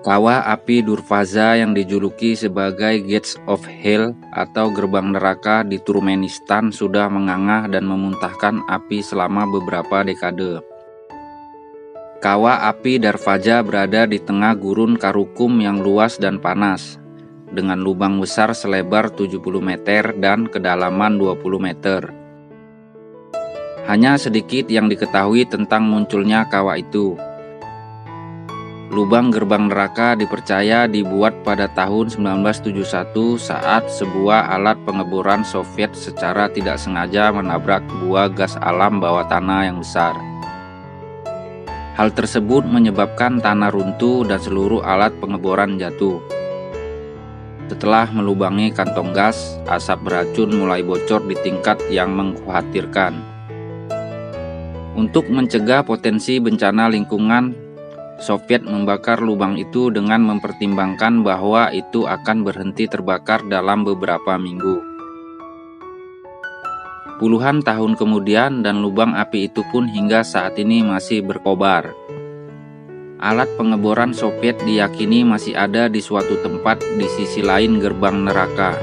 Kawah api Durvaza yang dijuluki sebagai Gates of Hell atau gerbang neraka di Turkmenistan sudah menganga dan memuntahkan api selama beberapa dekade. Kawah api Darvaza berada di tengah gurun Karakum yang luas dan panas, dengan lubang besar selebar 70 meter dan kedalaman 20 meter. Hanya sedikit yang diketahui tentang munculnya kawah itu. Lubang gerbang neraka dipercaya dibuat pada tahun 1971 saat sebuah alat pengeboran Soviet secara tidak sengaja menabrak buah gas alam bawah tanah yang besar. Hal tersebut menyebabkan tanah runtuh dan seluruh alat pengeboran jatuh. Setelah melubangi kantong gas, asap beracun mulai bocor di tingkat yang mengkhawatirkan. Untuk mencegah potensi bencana lingkungan, Soviet membakar lubang itu dengan mempertimbangkan bahwa itu akan berhenti terbakar dalam beberapa minggu. Puluhan tahun kemudian dan lubang api itu pun hingga saat ini masih berkobar. Alat pengeboran Soviet diyakini masih ada di suatu tempat di sisi lain gerbang neraka.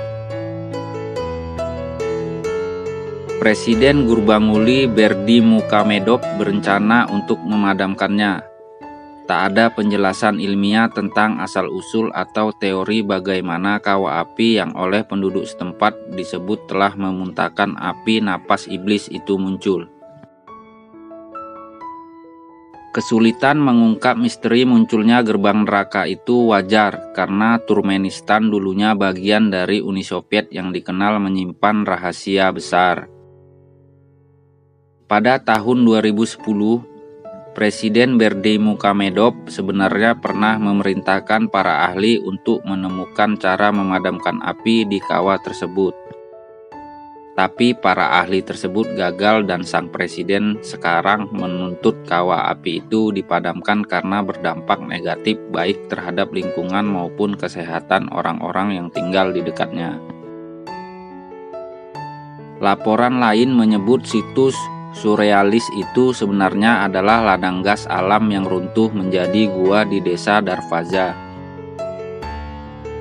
Presiden Gurbanguly Berdimuhamedov berencana untuk memadamkannya. Tak ada penjelasan ilmiah tentang asal-usul atau teori bagaimana kawah api yang oleh penduduk setempat disebut telah memuntahkan api napas iblis itu muncul. Kesulitan mengungkap misteri munculnya gerbang neraka itu wajar karena Turkmenistan dulunya bagian dari Uni Soviet yang dikenal menyimpan rahasia besar. Pada tahun 2010, Presiden Berdimuhamedov sebenarnya pernah memerintahkan para ahli untuk menemukan cara memadamkan api di kawah tersebut. Tapi para ahli tersebut gagal dan sang presiden sekarang menuntut kawah api itu dipadamkan karena berdampak negatif baik terhadap lingkungan maupun kesehatan orang-orang yang tinggal di dekatnya. Laporan lain menyebut situs surrealis itu sebenarnya adalah ladang gas alam yang runtuh menjadi gua di desa Darvaza.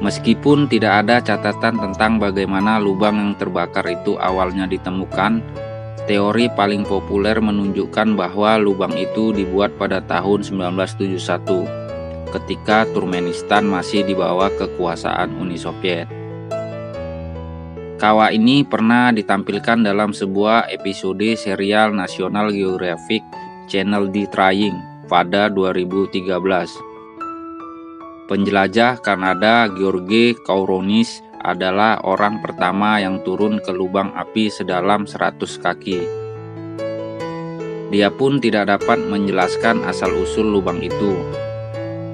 Meskipun tidak ada catatan tentang bagaimana lubang yang terbakar itu awalnya ditemukan, teori paling populer menunjukkan bahwa lubang itu dibuat pada tahun 1971, ketika Turkmenistan masih di bawah kekuasaan Uni Soviet. Kawah ini pernah ditampilkan dalam sebuah episode serial National Geographic Channel The Trying pada 2013. Penjelajah Kanada George Couronis adalah orang pertama yang turun ke lubang api sedalam 100 kaki. Dia pun tidak dapat menjelaskan asal-usul lubang itu.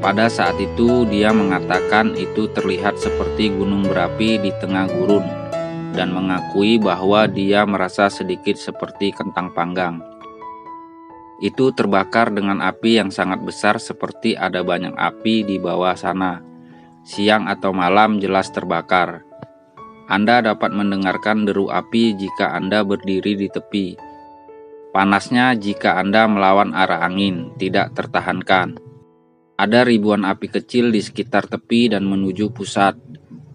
Pada saat itu dia mengatakan itu terlihat seperti gunung berapi di tengah gurun, dan mengakui bahwa dia merasa sedikit seperti kentang panggang. Itu terbakar dengan api yang sangat besar seperti ada banyak api di bawah sana. Siang atau malam jelas terbakar. Anda dapat mendengarkan deru api jika Anda berdiri di tepi. Panasnya jika Anda melawan arah angin, tidak tertahankan. Ada ribuan api kecil di sekitar tepi dan menuju pusat.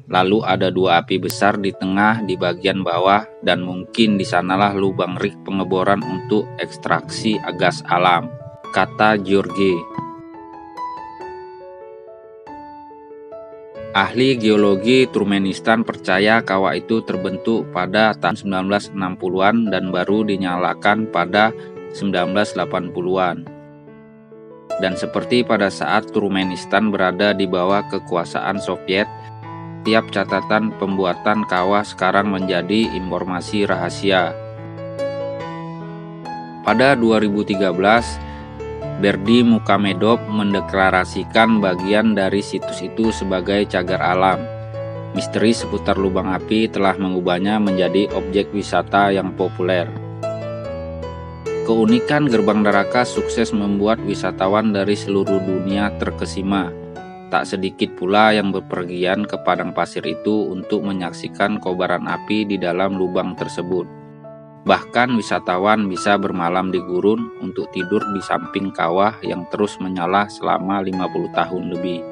Lalu ada dua api besar di tengah di bagian bawah dan mungkin di sanalah lubang rig pengeboran untuk ekstraksi gas alam, kata George. Ahli geologi Turkmenistan percaya kawah itu terbentuk pada tahun 1960-an dan baru dinyalakan pada 1980-an. Dan seperti pada saat Turkmenistan berada di bawah kekuasaan Soviet, tiap catatan pembuatan kawah sekarang menjadi informasi rahasia. Pada 2013, Berdimuhamedov mendeklarasikan bagian dari situs itu sebagai cagar alam. Misteri seputar lubang api telah mengubahnya menjadi objek wisata yang populer. Keunikan gerbang neraka sukses membuat wisatawan dari seluruh dunia terkesima. Tak sedikit pula yang bepergian ke padang pasir itu untuk menyaksikan kobaran api di dalam lubang tersebut. Bahkan wisatawan bisa bermalam di gurun untuk tidur di samping kawah yang terus menyala selama 50 tahun lebih.